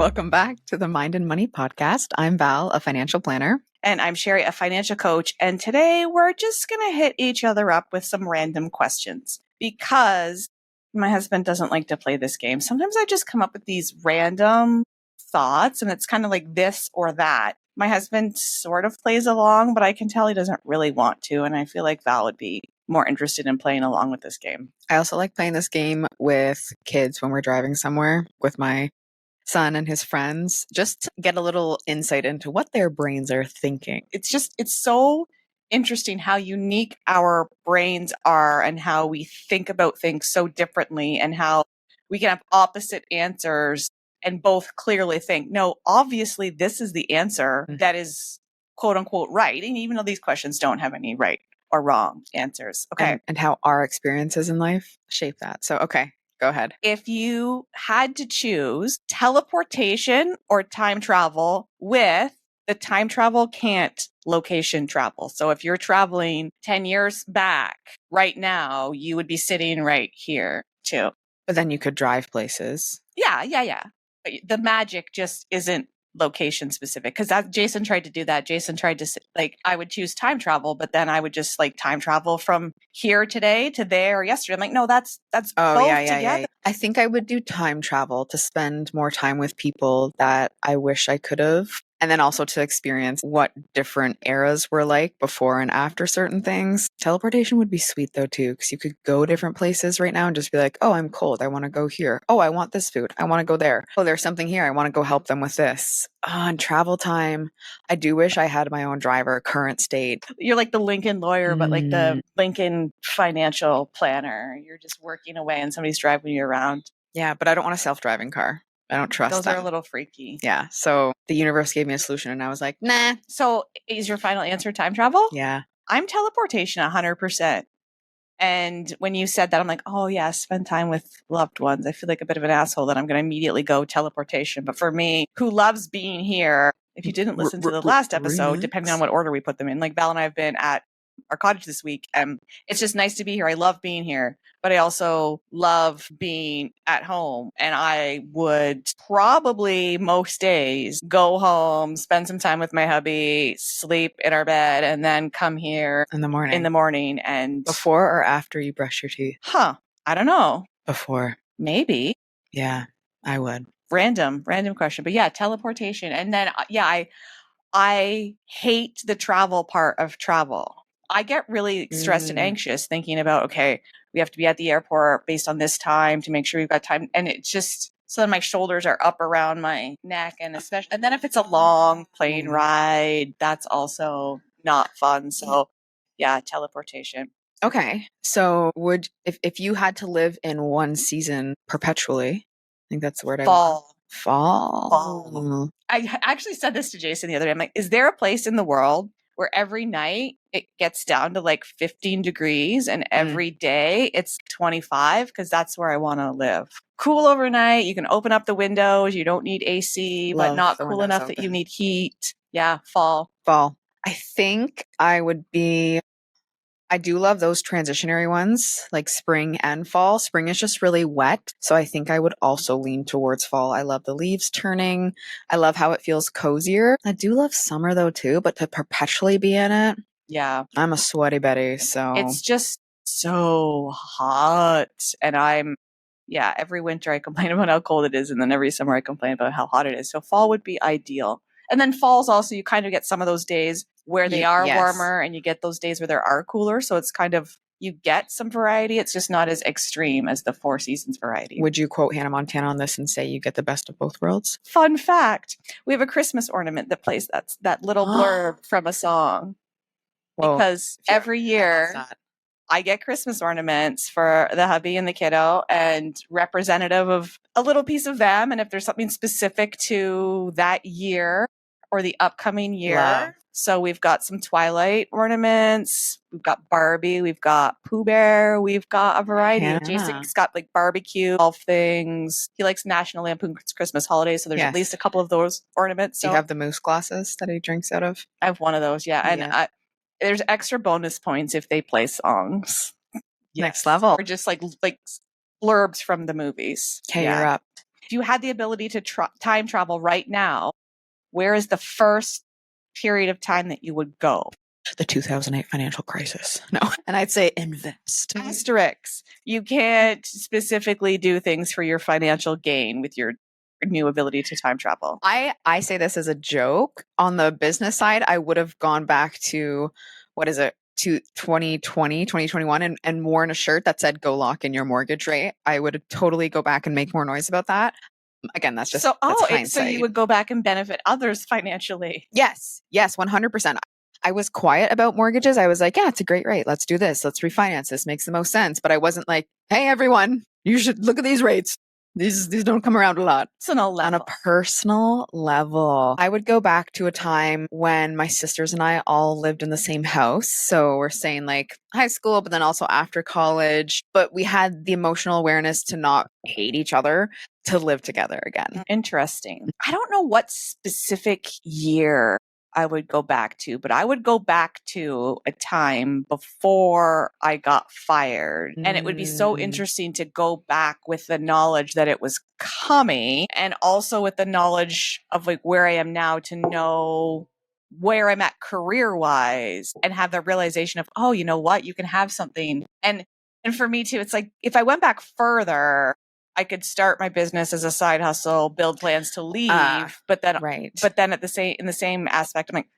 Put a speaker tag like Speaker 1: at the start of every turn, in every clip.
Speaker 1: Welcome back to the Mind and Money podcast. I'm Val, a financial planner.
Speaker 2: And I'm Sherry, a financial coach. And today we're just going to hit each other up with some random questions because my husband doesn't like to play this game. Sometimes I just come up with these random thoughts and it's kind of like this or that. My husband sort of plays along, but I can tell he doesn't really want to. And I feel like Val would be more interested in playing along with this game.
Speaker 1: I also like playing this game with kids when we're driving somewhere with my son and his friends, just to get a little insight into what their brains are thinking.
Speaker 2: It's so interesting how unique our brains are and how we think about things so differently and how we can have opposite answers and both clearly think, no, obviously this is the answer that is quote unquote right. And even though these questions don't have any right or wrong answers. Okay.
Speaker 1: And how our experiences in life shape that. So, okay, go ahead.
Speaker 2: If you had to choose teleportation or time travel with the time travel can't location travel. So if you're traveling 10 years back right now, you would be sitting right here too.
Speaker 1: But then you could drive places.
Speaker 2: Yeah. But the magic just isn't location specific because Jason tried to do that. Jason tried to I would choose time travel, but then I would just time travel from here today to there or yesterday. I'm like, no, that's both together.
Speaker 1: Yeah. I think I would do time travel to spend more time with people that I wish I could have. And then also to experience what different eras were like before and after certain things. Teleportation would be sweet though too, because you could go different places right now and just be like, oh, I'm cold. I want to go here. Oh, I want this food. I want to go there. Oh, there's something here. I want to go help them with this. And travel time. I do wish I had my own driver, current state.
Speaker 2: You're like the Lincoln lawyer, but like the Lincoln financial planner. You're just working away and somebody's driving you around.
Speaker 1: Yeah, but I don't want a self-driving car. I don't trust
Speaker 2: those
Speaker 1: them.
Speaker 2: Are a little freaky.
Speaker 1: Yeah. So the universe gave me a solution and I was like, nah.
Speaker 2: So is your final answer time travel?
Speaker 1: Yeah.
Speaker 2: I'm teleportation 100%. And when you said that, I'm like, oh yeah, spend time with loved ones. I feel like a bit of an asshole that I'm going to immediately go teleportation. But for me, who loves being here, if you didn't listen to the last episode, depending on what order we put them in, like Val and I have been at our cottage this week. It's just nice to be here. I love being here, but I also love being at home. And I would probably most days go home, spend some time with my hubby, sleep in our bed, and then come here
Speaker 1: in the morning.
Speaker 2: And
Speaker 1: before or after you brush your teeth?
Speaker 2: I don't know.
Speaker 1: Before.
Speaker 2: Maybe.
Speaker 1: Yeah, I would.
Speaker 2: Random question. But yeah, teleportation. And then, I hate the travel part of travel. I get really stressed and anxious thinking about, okay, we have to be at the airport based on this time to make sure we've got time. And it just, so then my shoulders are up around my neck and then if it's a long plane ride, that's also not fun. So yeah, teleportation.
Speaker 1: Okay. So if you had to live in one season perpetually, I think that's the word. Fall.
Speaker 2: I actually said this to Jason the other day. I'm like, is there a place in the world where every night it gets down to 15 degrees and every day it's 25? Because that's where I want to live. Cool overnight. You can open up the windows. You don't need AC, but not cool enough that you need heat. Yeah, fall.
Speaker 1: I think I do love those transitionary ones, like spring and fall. Spring is just really wet. So I think I would also lean towards fall. I love the leaves turning. I love how it feels cozier. I do love summer though too, but to perpetually be in it.
Speaker 2: Yeah.
Speaker 1: I'm a sweaty Betty, so.
Speaker 2: It's just so hot. And every winter I complain about how cold it is. And then every summer I complain about how hot it is. So fall would be ideal. And then fall's also, you kind of get some of those days where they are warmer and you get those days where there are cooler. So it's kind of, you get some variety. It's just not as extreme as the Four Seasons variety.
Speaker 1: Would you quote Hannah Montana on this and say you get the best of both worlds?
Speaker 2: Fun fact. We have a Christmas ornament that plays that little blurb from a song. Whoa. Because every year I get Christmas ornaments for the hubby and the kiddo and representative of a little piece of them. And if there's something specific to that year or the upcoming year. Wow. So we've got some Twilight ornaments. We've got Barbie. We've got Pooh Bear. We've got a variety. Yeah. Jason's got barbecue, golf things. He likes National Lampoon's Christmas Holiday. So there's at least a couple of those ornaments. So
Speaker 1: do you have the moose glasses that he drinks out of?
Speaker 2: I have one of those. Yeah. And there's extra bonus points if they play songs.
Speaker 1: Next level.
Speaker 2: Or just like blurbs from the movies.
Speaker 1: Okay, you're up.
Speaker 2: If you had the ability to time travel right now, where is the first period of time that you would go?
Speaker 1: The 2008 financial crisis. No. And I'd say invest.
Speaker 2: Asterisk. You can't specifically do things for your financial gain with your new ability to time travel.
Speaker 1: I say this as a joke. On the business side, I would have gone back to, what is it, to 2020, 2021 and worn a shirt that said, go lock in your mortgage rate. I would totally go back and make more noise about that. Again, that's just that's hindsight.
Speaker 2: So you would go back and benefit others financially.
Speaker 1: Yes, 100%. I was quiet about mortgages. I was like, yeah, it's a great rate. Let's do this. Let's refinance. This makes the most sense. But I wasn't like, hey, everyone, you should look at these rates. These don't come around a lot. On a personal level, I would go back to a time when my sisters and I all lived in the same house. So we're saying like high school, but then also after college. But we had the emotional awareness to not hate each other, to live together again.
Speaker 2: Interesting. I don't know what specific year I would go back to, but I would go back to a time before I got fired. And it would be so interesting to go back with the knowledge that it was coming, and also with the knowledge of like where I am now, to know where I'm at career wise, and have the realization of, oh, you know what, you can have something. And for me too, it's like, if I went back further, I could start my business as a side hustle, build plans to leave, but then at in the same aspect, I'm like,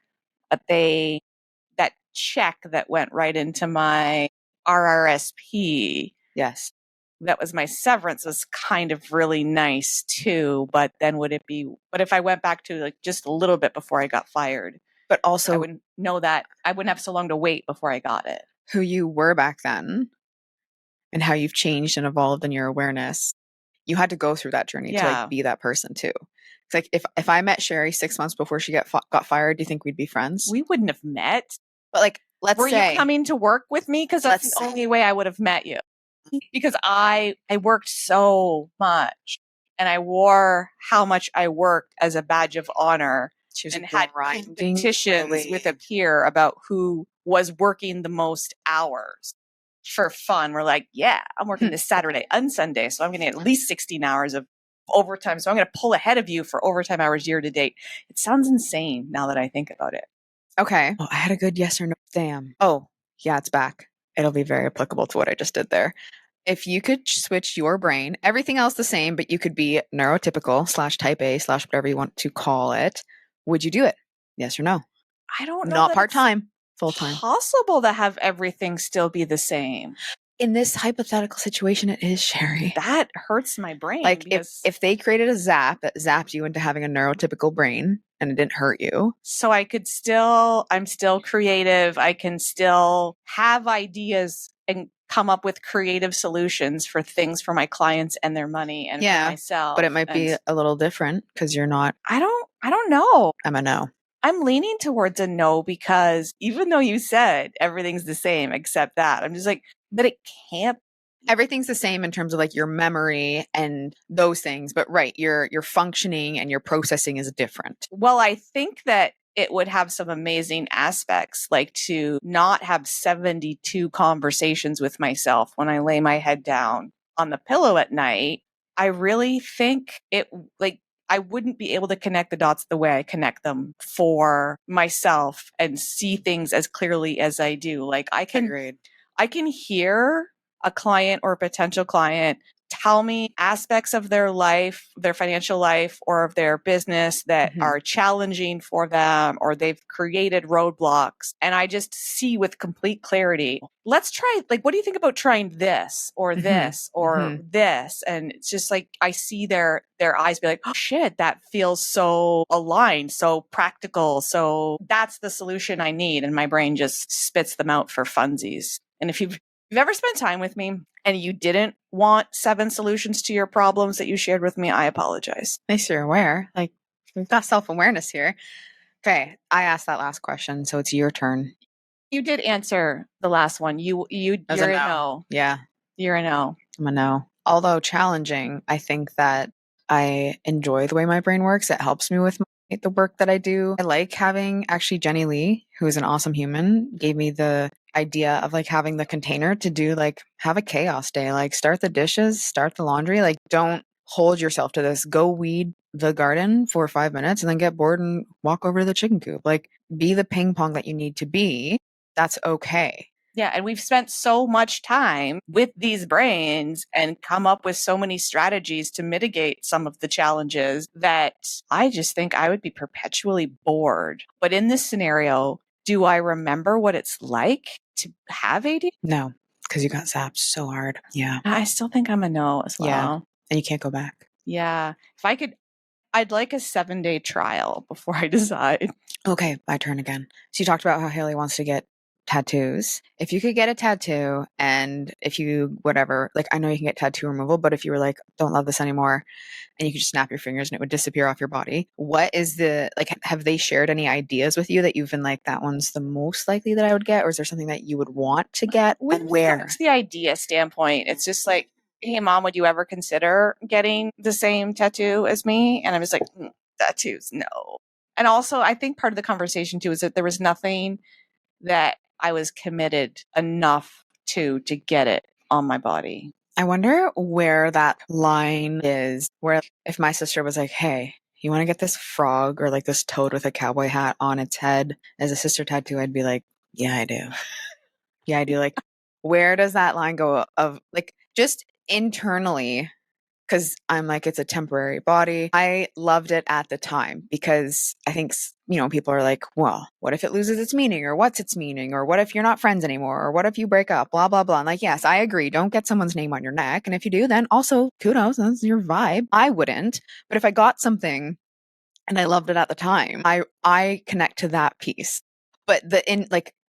Speaker 2: that check that went right into my RRSP.
Speaker 1: Yes.
Speaker 2: That was my severance, was kind of really nice too. But then but if I went back to like just a little bit before I got fired,
Speaker 1: but also
Speaker 2: I wouldn't know that I wouldn't have so long to wait before I got it.
Speaker 1: Who you were back then and how you've changed and evolved in your awareness. You had to go through that journey to like be that person too. It's like if I met Sherry 6 months before she got fired, do you think we'd be friends?
Speaker 2: We wouldn't have met.
Speaker 1: But like,
Speaker 2: were you coming to work with me? Because that's the only way I would have met you. Because I worked so much, and I wore how much I worked as a badge of honor, and had competitions with a peer about who was working the most hours. For fun, we're like, yeah, I'm working this Saturday and Sunday, so I'm getting at least 16 hours of overtime. So I'm going to pull ahead of you for overtime hours year to date. It sounds insane now that I think about it.
Speaker 1: Okay. Oh, I had a good yes or no. Damn. Oh, yeah, it's back. It'll be very applicable to what I just did there. If you could switch your brain, everything else the same, but you could be neurotypical / type A / whatever you want to call it, would you do it? Yes or no?
Speaker 2: I don't know.
Speaker 1: Not part-time. Full-time.
Speaker 2: Possible to have everything still be the same.
Speaker 1: In this hypothetical situation, it is, Sherry.
Speaker 2: That hurts my brain.
Speaker 1: Like if they created a zap that zapped you into having a neurotypical brain and it didn't hurt you.
Speaker 2: So I'm still creative. I can still have ideas and come up with creative solutions for things for my clients and their money and for myself.
Speaker 1: But it might be a little different because you're not.
Speaker 2: I don't know.
Speaker 1: I'm a no.
Speaker 2: I'm leaning towards a no, because even though you said everything's the same except that, I'm just like, but it can't.
Speaker 1: Everything's the same in terms of like your memory and those things, but right, your functioning and your processing is different.
Speaker 2: Well, I think that it would have some amazing aspects, like to not have 72 conversations with myself when I lay my head down on the pillow at night. I really think I wouldn't be able to connect the dots the way I connect them for myself and see things as clearly as I do. Like I can hear a client or a potential client tell me aspects of their life, their financial life, or of their business that are challenging for them, or they've created roadblocks. And I just see with complete clarity, let's try, like, what do you think about trying this or this or this? And it's just like, I see their eyes be like, oh shit, that feels so aligned, so practical. So that's the solution I need. And my brain just spits them out for funsies. And if you've ever spent time with me and you didn't want 7 solutions to your problems that you shared with me, I apologize.
Speaker 1: At least you're aware. Like, we've got self-awareness here. Okay, I asked that last question, so it's your turn.
Speaker 2: You did answer the last one. You're a no.
Speaker 1: Yeah.
Speaker 2: You're a no.
Speaker 1: I'm a no. Although challenging, I think that I enjoy the way my brain works. It helps me with the work that I do. I like having, actually, Jenny Lee, who is an awesome human, gave me the idea of like having the container to do, like, have a chaos day, like start the dishes, start the laundry, like don't hold yourself to this. Go weed the garden for 5 minutes and then get bored and walk over to the chicken coop. Like, be the ping pong that you need to be. That's okay.
Speaker 2: Yeah, and we've spent so much time with these brains and come up with so many strategies to mitigate some of the challenges that I just think I would be perpetually bored. But in this scenario, do I remember what it's like to have ADHD?
Speaker 1: No, because you got zapped so hard. Yeah.
Speaker 2: I still think I'm a no as well.
Speaker 1: Yeah. And you can't go back.
Speaker 2: Yeah. If I could, I'd like a 7-day trial before I decide.
Speaker 1: Okay, my turn again. So you talked about how Haley wants to get tattoos. If you could get a tattoo and if you, whatever, like I know you can get tattoo removal, but if you were like, don't love this anymore, and you could just snap your fingers and it would disappear off your body, what is the, like, have they shared any ideas with you that you've been like, that one's the most likely that I would get? Or is there something that you would want to get? And where?
Speaker 2: From the idea standpoint, it's just like, hey, mom, would you ever consider getting the same tattoo as me? And I was like, tattoos, no. And also, I think part of the conversation too is that there was nothing that I was committed enough to get it on my body.
Speaker 1: I wonder where that line is, where if my sister was like, hey, you want to get this frog or like this toad with a cowboy hat on its head as a sister tattoo, I'd be like, yeah, I do. Yeah, I do. Like, where does that line go of like just internally? Because I'm like, it's a temporary body. I loved it at the time because I think, you know, people are like, well, what if it loses its meaning or what's its meaning? Or what if you're not friends anymore? Or what if you break up? Blah, blah, blah. And like, yes, I agree. Don't get someone's name on your neck. And if you do, then also kudos. That's your vibe. I wouldn't. But if I got something and I loved it at the time, I connect to that piece. But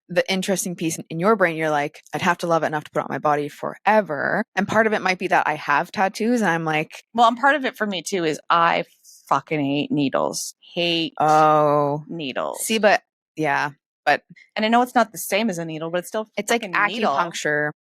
Speaker 1: the interesting piece in your brain, you're like, I'd have to love it enough to put it on my body forever. And part of it might be that I have tattoos and I'm like,
Speaker 2: well, and part of it for me too is I fucking hate needles. Needles.
Speaker 1: See, but yeah, but
Speaker 2: and I know it's not the same as a needle, but it's like
Speaker 1: acupuncture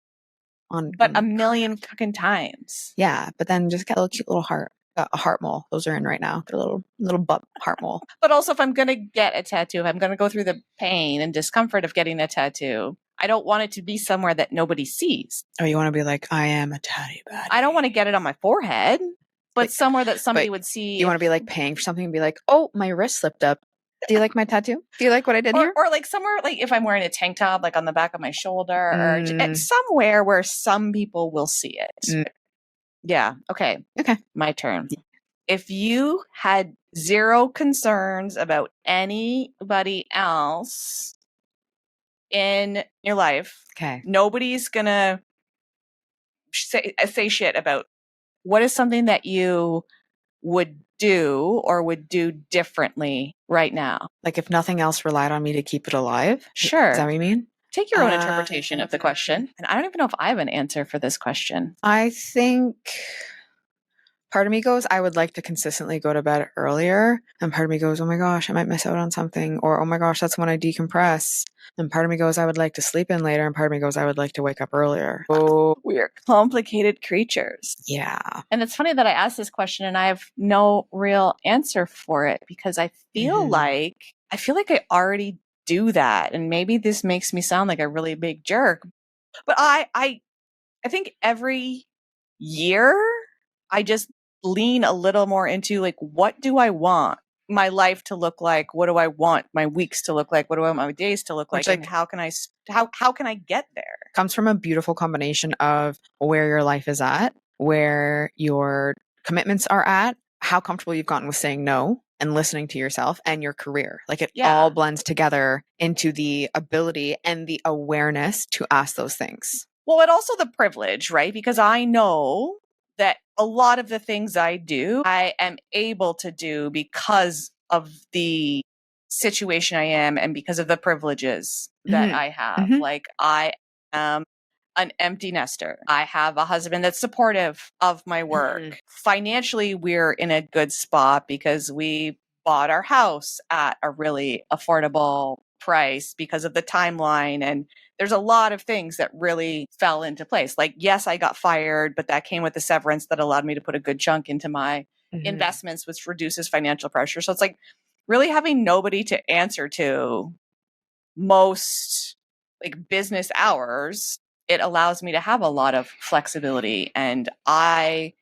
Speaker 2: but a million fucking times.
Speaker 1: Yeah, but then just get a little cute little heart. A heart mole. Those are in right now. A little butt heart mole.
Speaker 2: But also, if I'm going to get a tattoo, if I'm going to go through the pain and discomfort of getting a tattoo, I don't want it to be somewhere that nobody sees.
Speaker 1: Oh, you want to be like, I am a tatty baddie.
Speaker 2: I don't want to get it on my forehead, but somewhere that somebody would see.
Speaker 1: You want to be like paying for something and be like, oh, my wrist slipped up. Do you like my tattoo? Do you like what I did here?
Speaker 2: Or like somewhere, like if I'm wearing a tank top, like on the back of my shoulder, or somewhere where some people will see it. Yeah. Okay. My turn. If you had zero concerns about anybody else in your life, nobody's gonna say shit about, what is something that you would do or would do differently right now?
Speaker 1: Like if nothing else relied on me to keep it alive?
Speaker 2: Sure.
Speaker 1: Is that what you mean?
Speaker 2: Take your own interpretation of the question. And I don't even know if I have an answer for this question.
Speaker 1: I think part of me goes, I would like to consistently go to bed earlier. And part of me goes, oh my gosh, I might miss out on something. Or, oh my gosh, that's when I decompress. And part of me goes, I would like to sleep in later. And part of me goes, I would like to wake up earlier.
Speaker 2: Oh, we're complicated creatures.
Speaker 1: Yeah.
Speaker 2: And it's funny that I asked this question and I have no real answer for it because I feel like I already do that. And maybe this makes me sound like a really big jerk. But I think every year I just lean a little more into like, what do I want my life to look like? What do I want my weeks to look like? What do I want my days to look like? And how can I get there?
Speaker 1: Comes from a beautiful combination of where your life is at, where your commitments are at, how comfortable you've gotten with saying no and listening to yourself, and your career. Like it all blends together into the ability and the awareness to ask those things.
Speaker 2: Well, and also the privilege, right? Because I know that a lot of the things I do, I am able to do because of the situation I am and because of the privileges that I have. Like I am an empty nester. I have a husband that's supportive of my work. Financially, we're in a good spot because we bought our house at a really affordable price because of the timeline, and there's a lot of things that really fell into place. Like, yes, I got fired, but that came with the severance that allowed me to put a good chunk into my investments, which reduces financial pressure. So it's like really having nobody to answer to most like business hours. It allows me to have a lot of flexibility, and I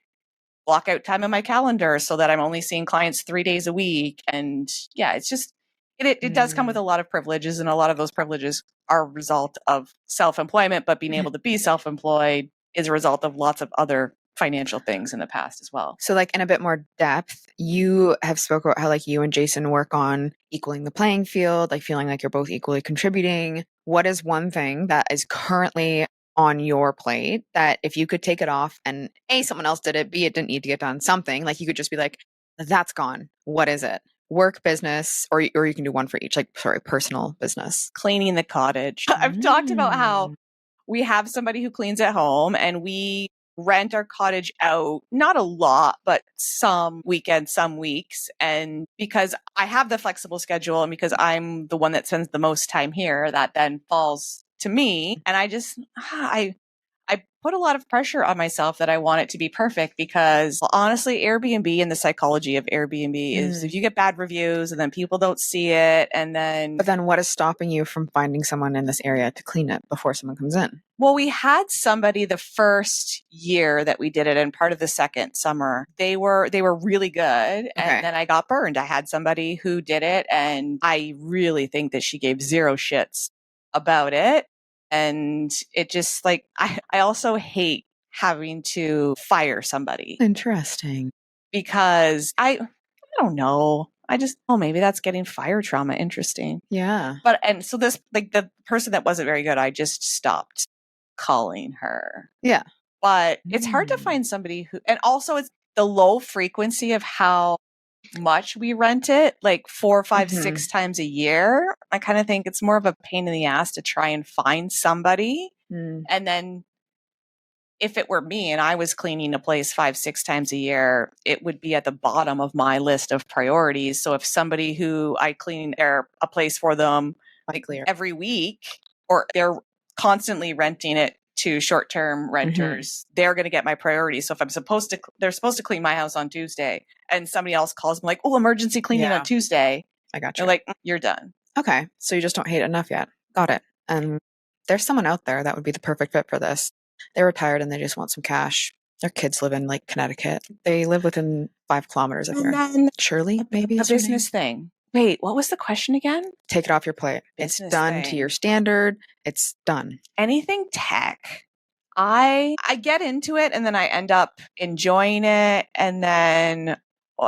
Speaker 2: block out time in my calendar so that I'm only seeing clients 3 days a week. And yeah, it's just, it does come with a lot of privileges, and a lot of those privileges are a result of self-employment, but being able to be self-employed is a result of lots of other financial things in the past as well.
Speaker 1: So like in a bit more depth, you have spoke about how like you and Jason work on equaling the playing field, like feeling like you're both equally contributing. What is one thing that is currently on your plate that if you could take it off and A, someone else did it, B, it didn't need to get done, something like you could just be like, that's gone. What is it? Work, business, or you can do one for each, like, sorry, personal, business.
Speaker 2: Cleaning the cottage. I've talked about how we have somebody who cleans at home, and we rent our cottage out, not a lot, but some weekends, some weeks. And because I have the flexible schedule and because I'm the one that spends the most time here, that then falls to me. And I put a lot of pressure on myself that I want it to be perfect because honestly, Airbnb and the psychology of Airbnb is if you get bad reviews and then people don't see it and then...
Speaker 1: But then what is stopping you from finding someone in this area to clean it before someone comes in?
Speaker 2: Well, we had somebody the first year that we did it and part of the second summer. They were really good. And then I got burned. I had somebody who did it and I really think that she gave zero shits about it. And it just like, I also hate having to fire somebody.
Speaker 1: Interesting.
Speaker 2: Because I don't know. Maybe that's getting fire trauma. Interesting.
Speaker 1: Yeah.
Speaker 2: And so this, like the person that wasn't very good, I just stopped calling her.
Speaker 1: Yeah.
Speaker 2: But it's hard to find somebody who, and also it's the low frequency of how much we rent it, like 4, 5, 6 times a year. I kind of think it's more of a pain in the ass to try and find somebody. And then if it were me and I was cleaning a place 5, 6 times a year, it would be at the bottom of my list of priorities. So if somebody who I clean a place for them like every week, or they're constantly renting it to short-term renters, they're going to get my priority. So if they're supposed to clean my house on Tuesday and somebody else calls me like, oh, emergency cleaning on Tuesday.
Speaker 1: I got you.
Speaker 2: They're like, you're done.
Speaker 1: Okay. So you just don't hate it enough yet. Got it. And there's someone out there that would be the perfect fit for this. They're retired and they just want some cash. Their kids live in like Connecticut. They live within 5 kilometers of here. Shirley, maybe
Speaker 2: a business thing. Wait, what was the question again?
Speaker 1: Take it off your plate. It's done to your standard. It's done.
Speaker 2: Anything tech. I get into it and then I end up enjoying it. And then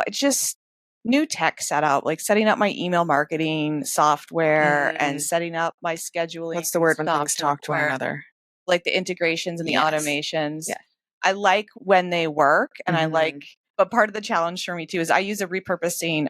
Speaker 2: it's just new tech setup, like setting up my email marketing software and setting up my scheduling.
Speaker 1: What's the word when things talk to one another?
Speaker 2: Like the integrations and the automations. Yeah. I like when they work and but part of the challenge for me too is I use a repurposing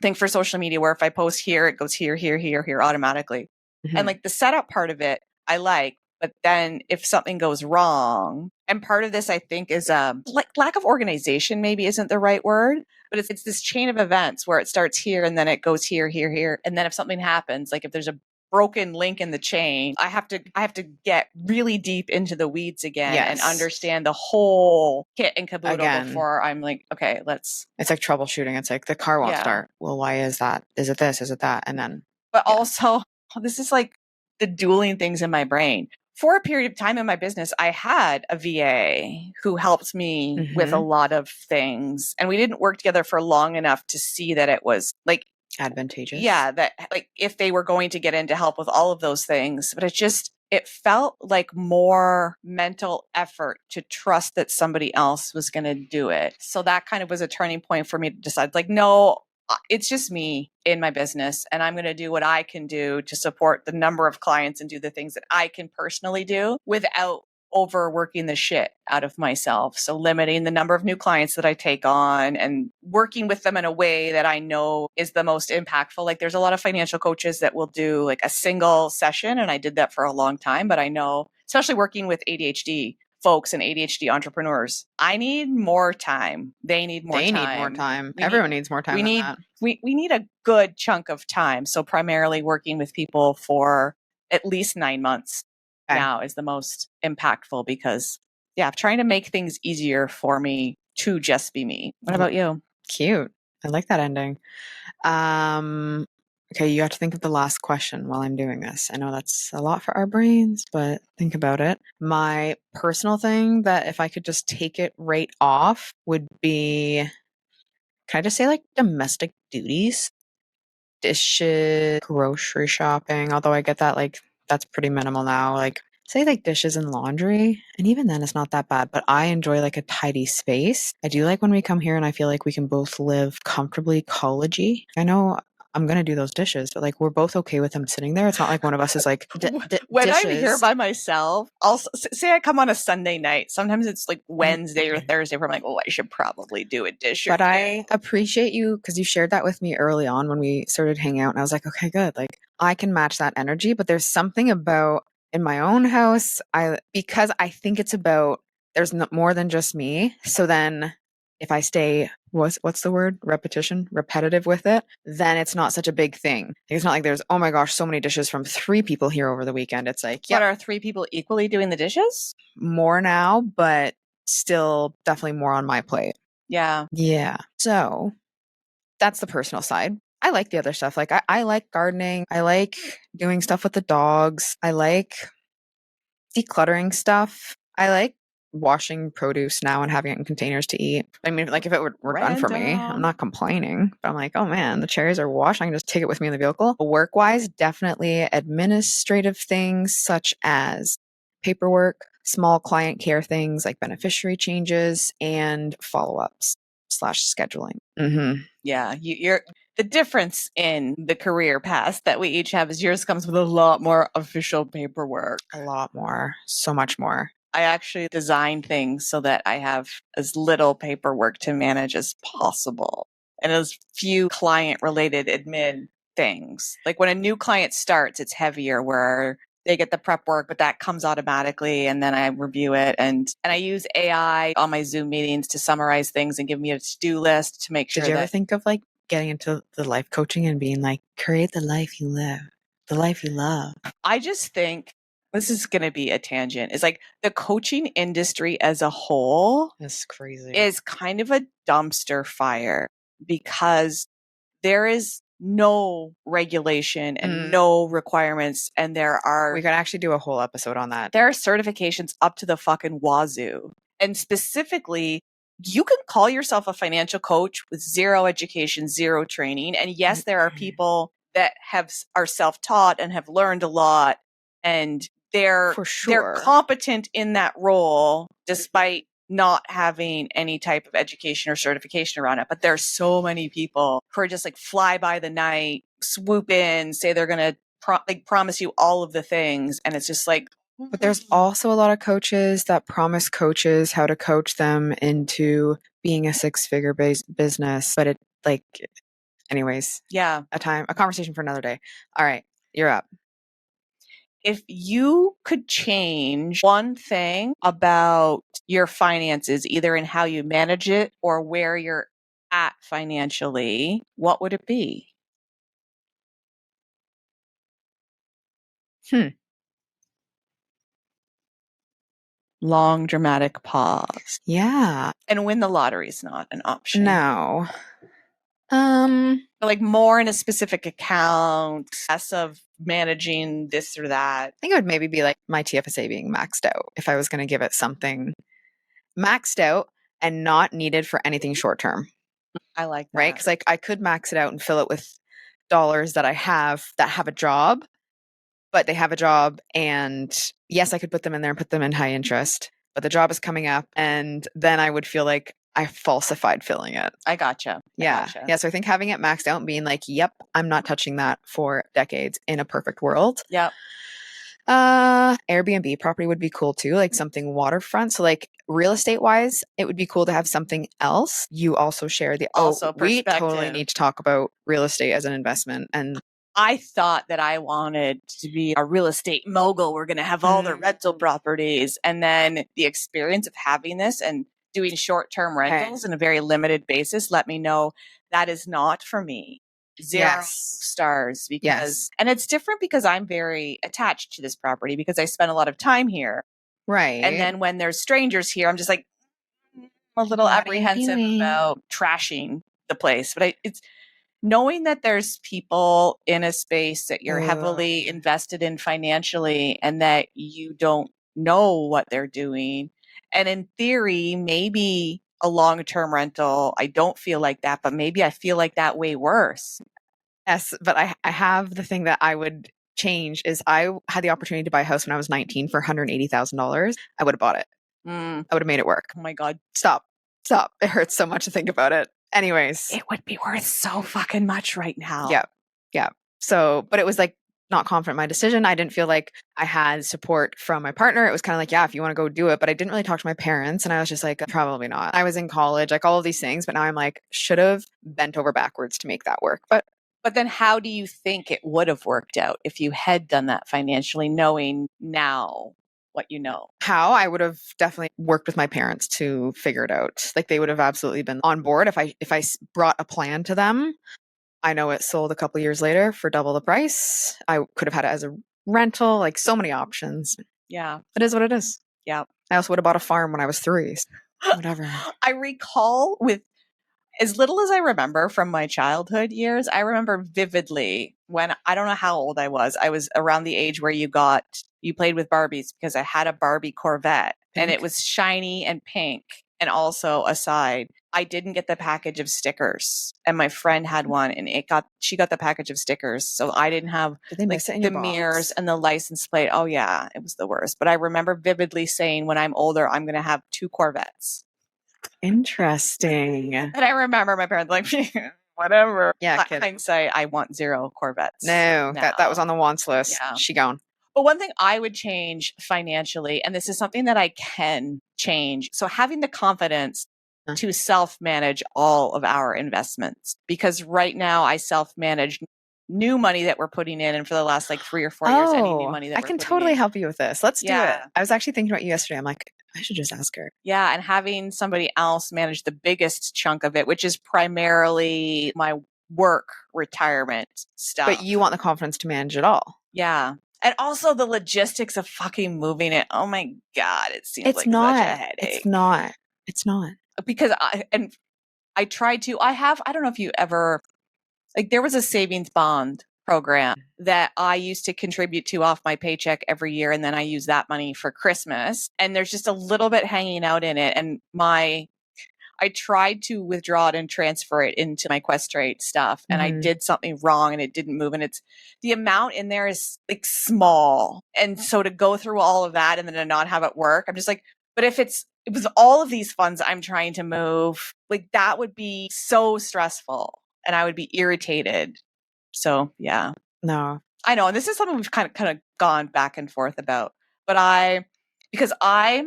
Speaker 2: thing for social media where if I post here, it goes here, here, here, here automatically. And like the setup part of it, I like, but then if something goes wrong, and part of this I think is like lack of organization maybe isn't the right word, but it's this chain of events where it starts here and then it goes here, here, here. And then if something happens, like if there's a broken link in the chain, I have to get really deep into the weeds again and understand the whole kit and caboodle before I'm like, okay, let's.
Speaker 1: It's like troubleshooting. It's like the car won't start. Well, why is that? Is it this? Is it that? And then.
Speaker 2: But also, this is like the dueling things in my brain. For a period of time in my business, I had a VA who helped me with a lot of things. And we didn't work together for long enough to see that it was like
Speaker 1: advantageous.
Speaker 2: Yeah, that like if they were going to get in to help with all of those things. But it felt like more mental effort to trust that somebody else was going to do it. So that kind of was a turning point for me to decide like, no, it's just me in my business and I'm going to do what I can do to support the number of clients and do the things that I can personally do without overworking the shit out of myself. So limiting the number of new clients that I take on and working with them in a way that I know is the most impactful. Like there's a lot of financial coaches that will do like a single session. And I did that for a long time, but I know, especially working with ADHD folks and ADHD entrepreneurs, I need more time. They need more time.
Speaker 1: They need more time. Everyone needs more time.
Speaker 2: We need a good chunk of time. So primarily working with people for at least 9 months. Now is the most impactful because trying to make things easier for me to just be me. What about you?
Speaker 1: Cute. I like that ending. Okay, you have to think of the last question while I'm doing this. I know that's a lot for our brains, but think about it. My personal thing that if I could just take it right off would be, can I just say like domestic duties? Dishes, grocery shopping, although I get that like that's pretty minimal now. Like say like dishes and laundry, and even then it's not that bad, but I enjoy like a tidy space. I do like when we come here and I feel like we can both live comfortably collegey. I know I'm gonna do those dishes, but like we're both okay with them sitting there. It's not like one of us is like
Speaker 2: when
Speaker 1: dishes.
Speaker 2: I'm here by myself, I'll say I come on a Sunday night. Sometimes it's like Wednesday or Thursday where I'm like, oh, I should probably do a dish.
Speaker 1: But I appreciate you because you shared that with me early on when we started hanging out, and I was like, okay, good. Like I can match that energy. But there's something about in my own house, because I think it's about there's more than just me. So then if I stay what's the word? Repetitive with it, then it's not such a big thing. It's not like there's, oh my gosh, so many dishes from 3 people here over the weekend. It's like,
Speaker 2: yeah. But are 3 people equally doing the dishes?
Speaker 1: More now, but still definitely more on my plate.
Speaker 2: Yeah.
Speaker 1: Yeah. So that's the personal side. I like the other stuff. Like I like gardening. I like doing stuff with the dogs. I like decluttering stuff. I like washing produce now and having it in containers to eat. I mean, like if it were done for me, I'm not complaining. But I'm like, oh man, the cherries are washed. I can just take it with me in the vehicle. Work-wise, definitely administrative things such as paperwork, small client care things like beneficiary changes and follow-ups / scheduling. Mm-hmm.
Speaker 2: Yeah, you're the difference in the career path that we each have is yours comes with a lot more official paperwork.
Speaker 1: A lot more. So much more.
Speaker 2: I actually designed things so that I have as little paperwork to manage as possible and as few client related admin things. Like when a new client starts, it's heavier where they get the prep work, but that comes automatically and then I review it. And I use AI on my Zoom meetings to summarize things and give me a to-do list to make sure.
Speaker 1: Did you ever think of like getting into the life coaching and being like, create the life you live, the life you love?
Speaker 2: I just think this is going to be a tangent. It's like the coaching industry as a whole
Speaker 1: is crazy.
Speaker 2: Is kind of a dumpster fire because there is no regulation and no requirements. And
Speaker 1: we could actually do a whole episode on that.
Speaker 2: There are certifications up to the fucking wazoo. And specifically, you can call yourself a financial coach with zero education, zero training. And yes, there are people that are self-taught and have learned a lot and they're competent in that role despite not having any type of education or certification around it. But there's so many people who are just like fly by the night, swoop in, say they're going to promise you all of the things. And it's just like,
Speaker 1: but there's also a lot of coaches that promise coaches how to coach them into being a 6-figure business. But it like, anyways,
Speaker 2: yeah,
Speaker 1: a conversation for another day. All right, you're up.
Speaker 2: If you could change one thing about your finances, either in how you manage it or where you're at financially, what would it be? Long dramatic pause.
Speaker 1: Yeah.
Speaker 2: And win the lottery is not an option.
Speaker 1: No.
Speaker 2: Like more in a specific account, less of managing this or that.
Speaker 1: I think it would maybe be like my TFSA being maxed out if I was going to give it something maxed out and not needed for anything short term.
Speaker 2: I like that.
Speaker 1: Right? Because like I could max it out and fill it with dollars that I have that have a job, but they have a job and yes, I could put them in there and put them in high interest, but the job is coming up and then I would feel like I falsified filling it.
Speaker 2: I gotcha.
Speaker 1: Yeah. So I think having it maxed out and being like, yep, I'm not touching that for decades in a perfect world.
Speaker 2: Yep.
Speaker 1: Airbnb property would be cool too, like something waterfront. So like real estate wise, it would be cool to have something else. You also share we totally need to talk about real estate as an investment. And
Speaker 2: I thought that I wanted to be a real estate mogul. We're going to have all the rental properties. And then the experience of having this and doing short-term rentals in a very limited basis let me know that is not for me. 0 stars because, and it's different because I'm very attached to this property because I spend a lot of time here.
Speaker 1: Right.
Speaker 2: And then when there's strangers here, I'm just like a little apprehensive about trashing the place. But knowing that there's people in a space that you're heavily invested in financially and that you don't know what they're doing. And in theory, maybe a long-term rental, I don't feel like that, but maybe I feel like that way worse.
Speaker 1: Yes, but I have the thing that I would change is I had the opportunity to buy a house when I was 19 for $180,000. I would have bought it. I would have made it work.
Speaker 2: Oh my God.
Speaker 1: Stop. It hurts so much to think about it. Anyways.
Speaker 2: It would be worth so fucking much right now.
Speaker 1: Yeah. So, but it was like not confident in my decision. I didn't feel like I had support from my partner. It was kind of like, yeah, if you want to go do it. But I didn't really talk to my parents. And I was just like, probably not. I was in college, like all of these things. But now I'm like, should have bent over backwards to make that work.
Speaker 2: But then how do you think it would have worked out if you had done that financially, knowing now what you know?
Speaker 1: How? I would have definitely worked with my parents to figure it out. Like they would have absolutely been on board if I brought a plan to them. I know it sold a couple years later for double the price. I could have had it as a rental, like so many options.
Speaker 2: Yeah.
Speaker 1: It is what it is.
Speaker 2: Yeah.
Speaker 1: I also would have bought a farm when I was 3. Whatever.
Speaker 2: I recall with as little as I remember from my childhood years, I remember vividly when I don't know how old I was. I was around the age where you played with Barbies because I had a Barbie Corvette and it was shiny and pink. And also aside, I didn't get the package of stickers and my friend had one and she got the package of stickers. So I didn't have the mirrors and the license plate. Oh yeah, it was the worst. But I remember vividly saying when I'm older, I'm going to have 2 Corvettes.
Speaker 1: Interesting.
Speaker 2: And I remember my parents like, whatever.
Speaker 1: Yeah,
Speaker 2: hindsight, I want 0 Corvettes.
Speaker 1: No, that was on the wants list. Yeah. She gone.
Speaker 2: But one thing I would change financially, and this is something that I can change. So having the confidence to self-manage all of our investments, because right now I self-manage new money that we're putting in, and for the last 3 or 4 years, any new money that
Speaker 1: I can totally help you with this. Let's do it. I was actually thinking about you yesterday. I'm like, I should just ask her.
Speaker 2: Yeah, and having somebody else manage the biggest chunk of it, which is primarily my work retirement stuff.
Speaker 1: But you want the confidence to manage it all.
Speaker 2: Yeah. And also the logistics of fucking moving it. Oh my God, it seems such a headache.
Speaker 1: It's not.
Speaker 2: Because I tried to, I don't know if you ever, there was a savings bond program that I used to contribute to off my paycheck every year. And then I use that money for Christmas. And there's just a little bit hanging out in it. And I tried to withdraw it and transfer it into my Questrate stuff. And I did something wrong and it didn't move. And the amount in there is small. And so to go through all of that and then to not have it work, I'm just like, but if it was all of these funds I'm trying to move, that would be so stressful and I would be irritated. So yeah.
Speaker 1: No.
Speaker 2: I know. And this is something we've kind of gone back and forth about, but because I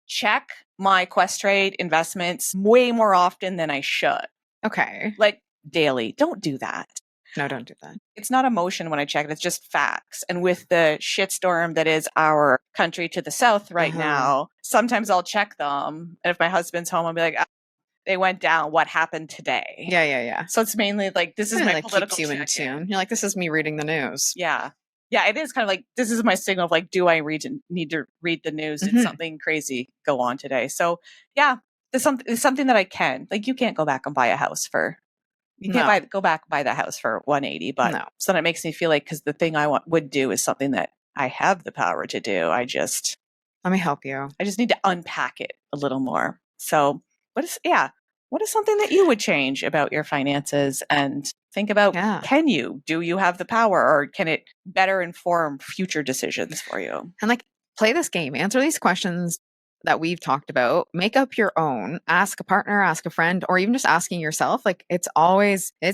Speaker 2: check my Questrate investments way more often than I should.
Speaker 1: Okay.
Speaker 2: Daily. Don't do that.
Speaker 1: No, don't do that.
Speaker 2: It's not emotion when I check it. It's just facts. And with the shitstorm that is our country to the south right now, sometimes I'll check them. And if my husband's home, I'll be like, they went down. What happened today?
Speaker 1: Yeah.
Speaker 2: So it's mainly this is my political
Speaker 1: keeps you in tune. You're like, this is me reading the news.
Speaker 2: Yeah. Yeah, it is kind of this is my signal of do I need to read the news? Did something crazy go on today? So yeah, it's something that I can. You can't go back and buy a house for, you can't go back and buy that house for 180, but so that makes me feel because the thing I would do is something that I have the power to do. Let
Speaker 1: me help you.
Speaker 2: I just need to unpack it a little more. So what is something that you would change about your finances and think about, do you have the power or can it better inform future decisions for you? And
Speaker 1: play this game, answer these questions that we've talked about, make up your own, ask a partner, ask a friend, or even just asking yourself. It's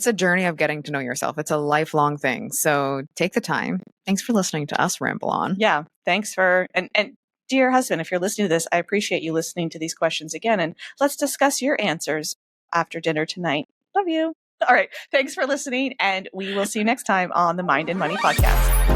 Speaker 1: a journey of getting to know yourself. It's a lifelong thing. So take the time. Thanks for listening to us ramble on.
Speaker 2: Yeah. Thanks for, and dear husband, if you're listening to this, I appreciate you listening to these questions again. And let's discuss your answers after dinner tonight. Love you. All right. Thanks for listening. And we will see you next time on the Mind and Money podcast.